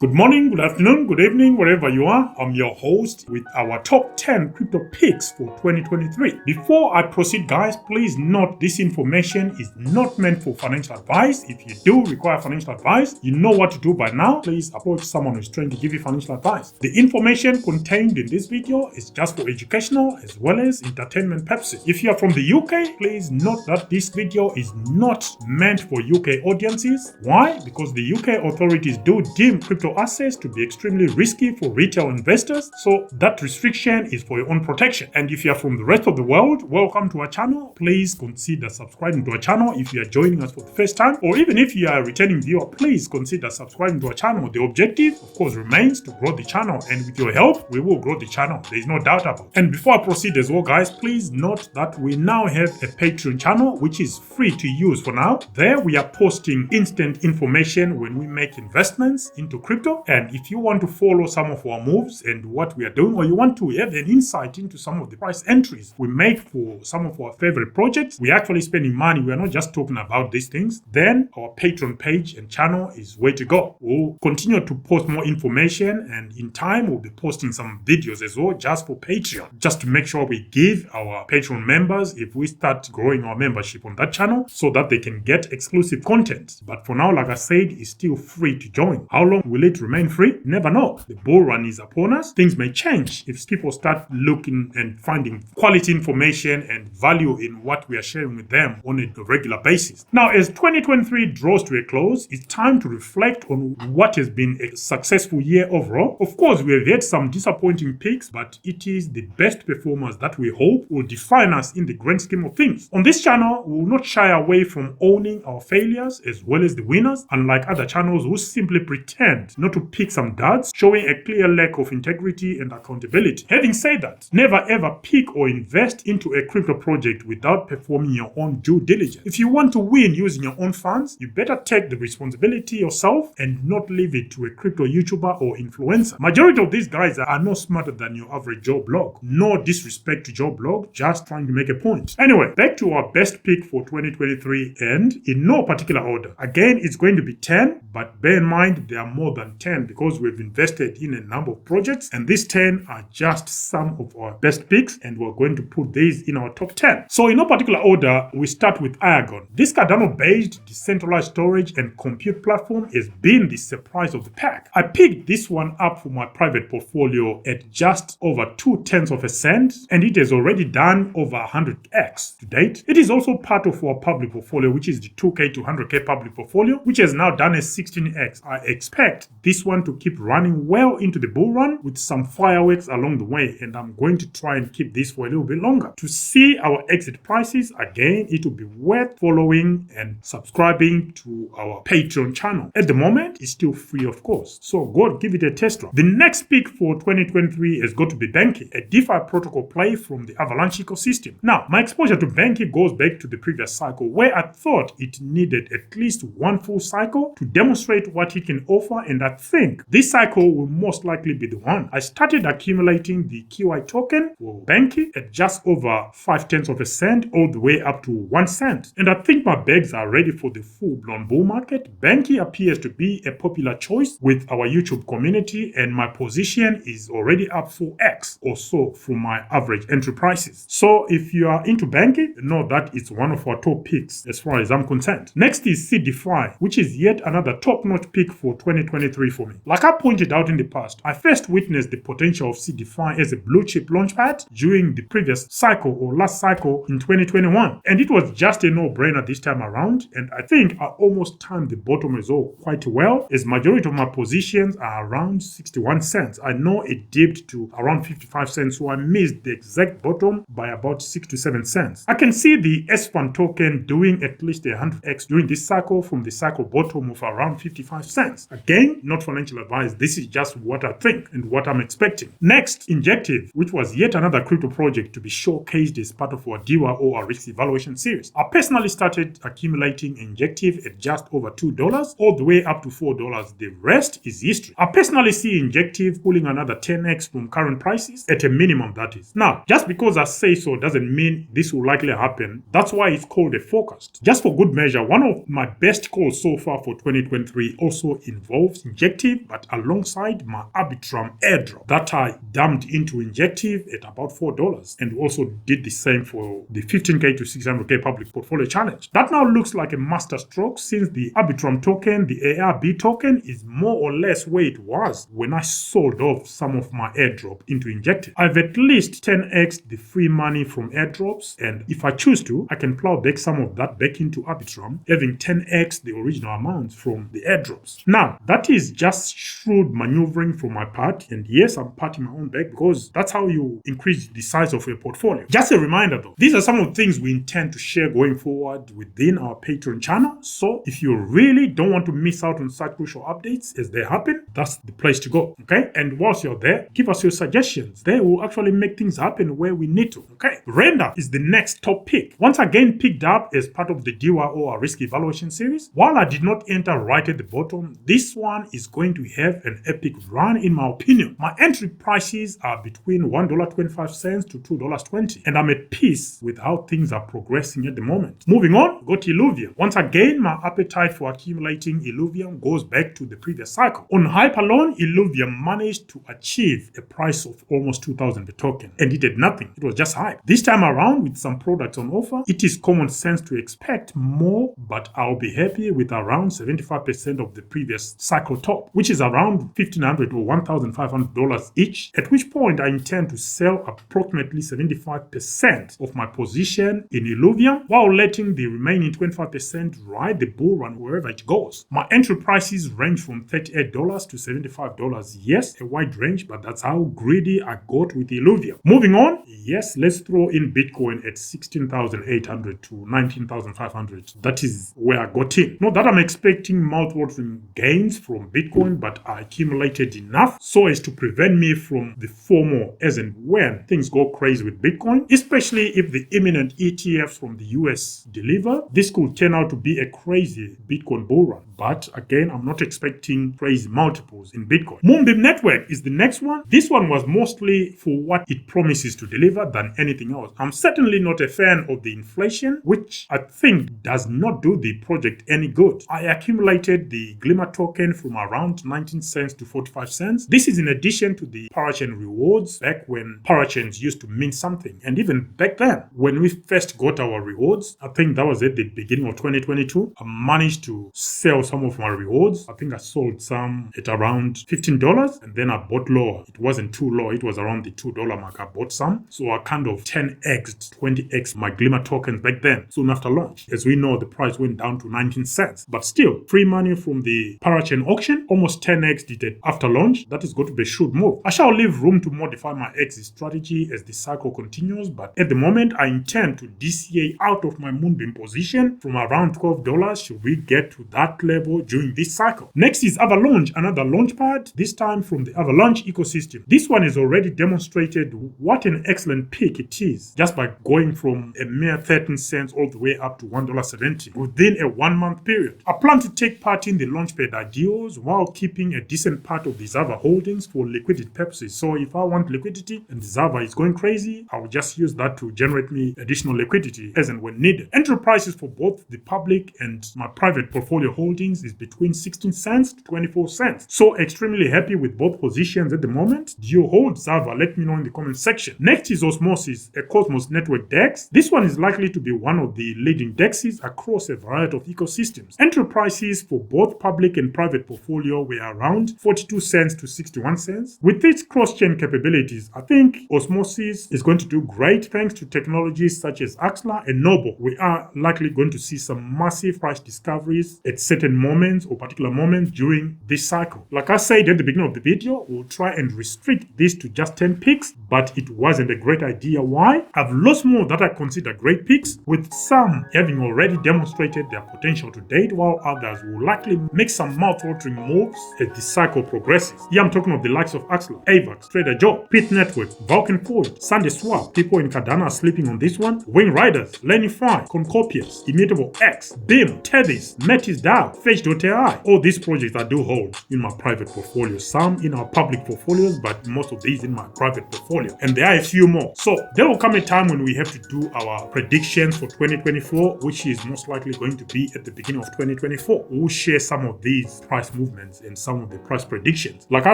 Good morning, good afternoon, good evening, wherever you are. I'm your host with our top 10 crypto picks for 2023. Before I proceed, guys, please note this information is not meant for financial advice. If you do require financial advice, you know what to do by now. Please approach someone who's trying to give you financial advice. The information contained in this video is just for educational as well as entertainment purposes. If you are from the UK, please note that this video is not meant for UK audiences. Why? Because the UK authorities do deem crypto assets to be extremely risky for retail investors, so that restriction is for your own protection. And if you are from the rest of the world, welcome to our channel. Please consider subscribing to our channel if you are joining us for the first time, or even if you are a returning viewer, please consider subscribing to our channel. The objective, of course, remains to grow the channel, and with your help, we will grow the channel. There is no doubt about it. And before I proceed as well, guys, please note that we now have a Patreon channel, which is free to use for now. There we are posting instant information when we make investments into crypto. And if you want to follow some of our moves and what we are doing, or you want to have an insight into some of the price entries we make for some of our favorite projects, we are actually spending money. We are not just talking about these things. Then our Patreon page and channel is way to go. We'll continue to post more information, and in time we'll be posting some videos as well just for Patreon, just to make sure we give our Patreon members, if we start growing our membership on that channel, so that they can get exclusive content. But for now, like I said, it's still free to join. How long will it remain free? Never know. The bull run is upon us. Things may change if people start looking and finding quality information and value in what we are sharing with them on a regular basis. Now, as 2023 draws to a close, it's time to reflect on what has been a successful year overall. Of course, we have had some disappointing picks, but it is the best performers that we hope will define us in the grand scheme of things. On this channel, we will not shy away from owning our failures as well as the winners, unlike other channels who simply pretend not to pick some duds, showing a clear lack of integrity and accountability. Having said that, never ever pick or invest into a crypto project without performing your own due diligence. If you want to win using your own funds, you better take the responsibility yourself and not leave it to a crypto YouTuber or influencer. Majority of these guys are no smarter than your average Joe blog. No disrespect to Joe blog, just trying to make a point. Anyway, back to our best pick for 2023, and in no particular order. Again, it's going to be 10, but bear in mind there are more than 10 because we've invested in a number of projects, and these 10 are just some of our best picks, and we're going to put these in our top 10. So in no particular order, we start with Iagon. This Cardano-based decentralized storage and compute platform has been the surprise of the pack. I picked this one up for my private portfolio at just over 0.2%, and it has already done over 100x to date. It is also part of our public portfolio, which is the 2K to 100K public portfolio, which has now done a 16x. I expect this one to keep running well into the bull run with some fireworks along the way, and I'm going to try and keep this for a little bit longer. To see our exit prices, again, it will be worth following and subscribing to our Patreon channel. At the moment, it's still free, of course, so go give it a test run. The next pick for 2023 has got to be Benqi, a DeFi protocol play from the Avalaunch ecosystem. Now, my exposure to Benqi goes back to the previous cycle, where I thought it needed at least one full cycle to demonstrate what it can offer, and I think this cycle will most likely be the one. I started accumulating the QI token for Benqi at just over 0.5% all the way up to 1 cent, and I think my bags are ready for the full-blown bull market. Benqi appears to be a popular choice with our YouTube community, and my position is already up 4x or so from my average entry prices. So if you are into Benqi, know that it's one of our top picks as far as I'm concerned. Next is Seedify, which is yet another top-notch pick for 2023 for me. Like I pointed out in the past, I first witnessed the potential of Seedify as a blue chip launchpad during the previous cycle or last cycle in 2021, and it was just a no-brainer this time around, and I think I almost timed the bottom as well quite well, as majority of my positions are around 61 cents. I know it dipped to around 55 cents, so I missed the exact bottom by about 6 to 7 cents. I can see the SFund token doing at least 100x during this cycle from the cycle bottom of around 55 cents. Again, not financial advice, this is just what I think and what I'm expecting. Next, Injective, which was yet another crypto project to be showcased as part of our DIWA or our risk evaluation series. I personally started accumulating Injective at just over $2 all the way up to $4. The rest is history. I personally see Injective pulling another 10x from current prices at a minimum, that is. Now, just because I say so doesn't mean this will likely happen. That's why it's called a forecast. Just for good measure, one of my best calls so far for 2023 also involves Injective, but alongside my Arbitrum airdrop that I dumped into Injective at about $4, and also did the same for the 15K to 600K public portfolio challenge. That now looks like a master stroke, since the Arbitrum token, the ARB token, is more or less where it was when I sold off some of my airdrop into Injective. I've at least 10x the free money from airdrops, and if I choose to, I can plow back some of that back into Arbitrum, having 10x the original amount from the airdrops. Now, that is just shrewd maneuvering from my part, and yes, I'm patting my own back because that's how you increase the size of your portfolio. Just a reminder though, these are some of the things we intend to share going forward within our Patreon channel, so if you really don't want to miss out on such crucial updates as they happen, that's the place to go, okay? And whilst you're there, give us your suggestions. They will actually make things happen where we need to, okay? Render is the next top pick. Once again picked up as part of the DIWA or risk evaluation series. While I did not enter right at the bottom, this one is going to have an epic run in my opinion. My entry prices are between $1.25 to $2.20, and I'm at peace with how things are progressing at the moment. Moving on, got Illuvium. Once again, my appetite for accumulating Illuvium goes back to the previous cycle. On hype alone, Illuvium managed to achieve a price of almost 2,000 per token, and it did nothing. It was just hype. This time around, with some products on offer, it is common sense to expect more, but I'll be happy with around 75% of the previous cycle top, which is around $1,500 or $1,500 each, at which point I intend to sell approximately 75% of my position in Illuvium, while letting the remaining 25% ride the bull run wherever it goes. My entry prices range from $38 to $75. Yes, a wide range, but that's how greedy I got with Illuvium. Moving on, yes, let's throw in Bitcoin at 16,800 to 19,500. That is where I got in. Not that I'm expecting mouth-watering gains from Bitcoin, but I accumulated enough so as to prevent me from the FOMO as and when things go crazy with Bitcoin, especially if the imminent ETFs from the US deliver. This could turn out to be a crazy Bitcoin bull run. But again, I'm not expecting crazy multiples in Bitcoin. Moonbeam Network is the next one. This one was mostly for what it promises to deliver than anything else. I'm certainly not a fan of the inflation, which I think does not do the project any good. I accumulated the Glimmer token from around 19 cents to 45 cents. This is in addition to the Parachain rewards back when Parachains used to mean something. And even back then, when we first got our rewards, I think that was at the beginning of 2022, I managed to sell some of my rewards. I think I sold some at around $15, and then I bought lower. It wasn't too low, it was around the $2 mark. I bought some, so I kind of 10x, 20x my Glimmer tokens back then, soon after launch. As we know, the price went down to 19 cents, but still, free money from the Parachain auction, almost 10x it after launch. That is going to be a shrewd move. I shall leave room to modify my exit strategy as the cycle continues, but at the moment, I intend to DCA out of my Moonbeam position from around $12 should we get to that level during this cycle. Next is Avalaunch, another launchpad, this time from the Avalaunch ecosystem. This one has already demonstrated what an excellent pick it is, just by going from a mere 13 cents all the way up to $1.70 within a 1 month period. I plan to take part in the launchpad ideals while keeping a decent part of the XAVA holdings for liquidity purposes. So if I want liquidity and the XAVA is going crazy, I'll just use that to generate me additional liquidity as and when needed. Entry prices for both the public and my private portfolio holdings is between 16 cents to 24 cents. So extremely happy with both positions at the moment. Do you hold XAVA? Let me know in the comment section. Next is Osmosis, a Cosmos network DEX. This one is likely to be one of the leading DEXs across a variety of ecosystems. Entry prices for both public and private portfolio were around 42 cents to 61 cents. With its cross-chain capabilities, I think Osmosis is going to do great thanks to technologies such as Axla and Noble. We are likely going to see some massive price discoveries at certain moments or particular moments during this cycle. Like I said at the beginning of the video, we'll try and restrict this to just 10 picks, but it wasn't a great idea. Why? I've lost more that I consider great picks, with some having already demonstrated their potential to date, while others will likely make some mouth-watering moves as the cycle progresses. Yeah, I'm talking of the likes of Axla, Avax, Trader Joe, Pit Network, Vulcan Forge, Sunday Swap. People in Cardano are sleeping on this one. Wing Riders, Lenify, Concopius, Immutable X, BIM, Tethys, Metis DAO, Fetch.ai. All these projects I do hold in my private portfolio, some in our public portfolios, but most of these in my private portfolio. And there are a few more. So there will come a time when we have to do our predictions for 2024, which is most likely going to be at the beginning of 2024. We'll share some of these price movements and some of the price predictions. Like I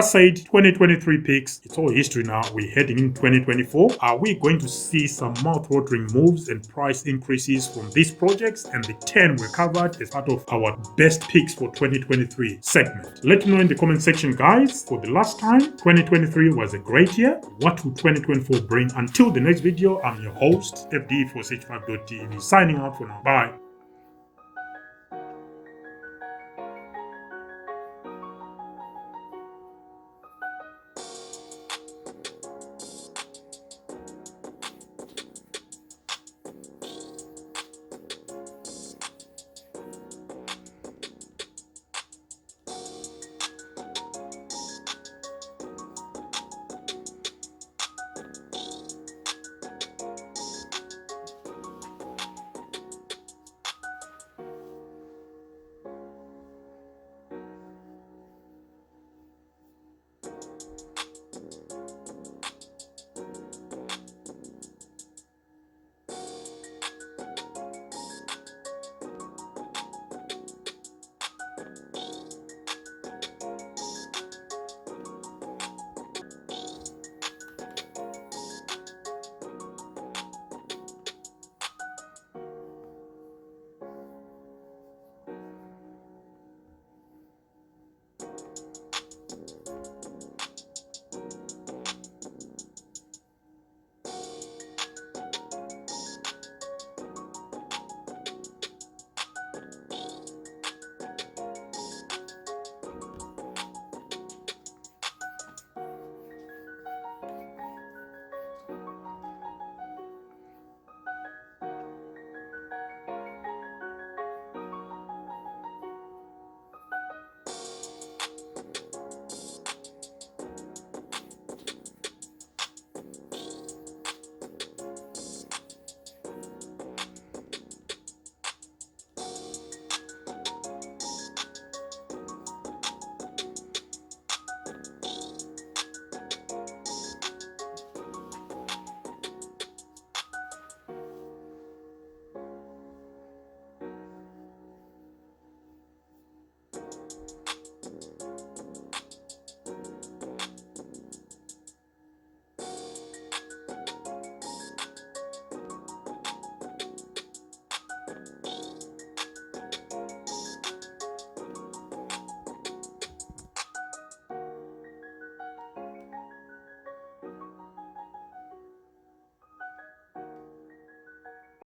said, 2023 picks, it's all history now. We're heading in 2024. Are we going to see some mouth-watering moves and price increases from these projects and the 10 we covered as part of our best picks for 2023 segment? Let me know in the comment section, guys. For the last time, 2023 was a great year. What will 2024 bring? Until the next video, I'm your host, FD for SFund.tv, signing out for now. Bye.